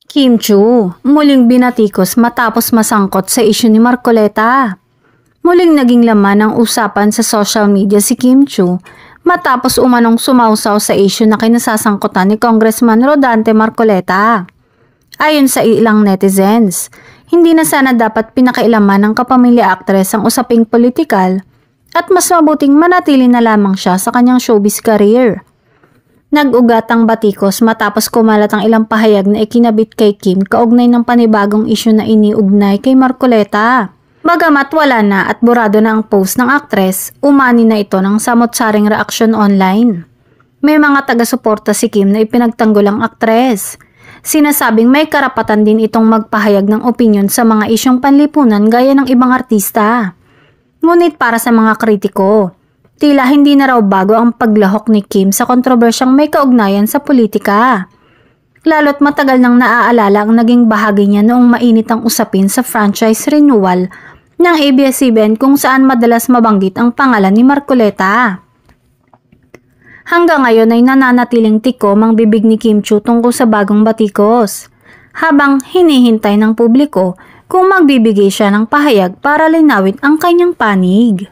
Kim Chiu, muling binatikos matapos masangkot sa isyu ni Marcoleta. Muling naging laman ng usapan sa social media si Kim Chiu matapos umanong sumausaw sa isyu na kinasasangkutan ni Congressman Rodante Marcoleta. Ayon sa ilang netizens, hindi na sana dapat pinakailaman ng kapamilya aktres ang usaping politikal at mas mabuting manatili na lamang siya sa kanyang showbiz career. Nag-ugat ang batikos matapos kumalat ang ilang pahayag na ikinabit kay Kim kaugnay ng panibagong isyu na iniugnay kay Marcoleta. Bagamat wala na at burado na ang post ng aktres, umani na ito ng samot-saring reaksyon online. May mga taga-suporta si Kim na ipinagtanggol ang aktres. Sinasabing may karapatan din itong magpahayag ng opinyon sa mga isyong panlipunan gaya ng ibang artista. Ngunit para sa mga kritiko, tila hindi na raw bago ang paglahok ni Kim sa kontrobersyang may kaugnayan sa politika. Lalo't matagal nang naaalala ang naging bahagi niya noong mainit ang usapin sa franchise renewal ng ABS-CBN kung saan madalas mabanggit ang pangalan ni Marcoleta. Hanggang ngayon ay nananatiling tikom ang bibig ni Kim Chiu tungkol sa bagong batikos, habang hinihintay ng publiko kung magbibigay siya ng pahayag para linawin ang kanyang panig.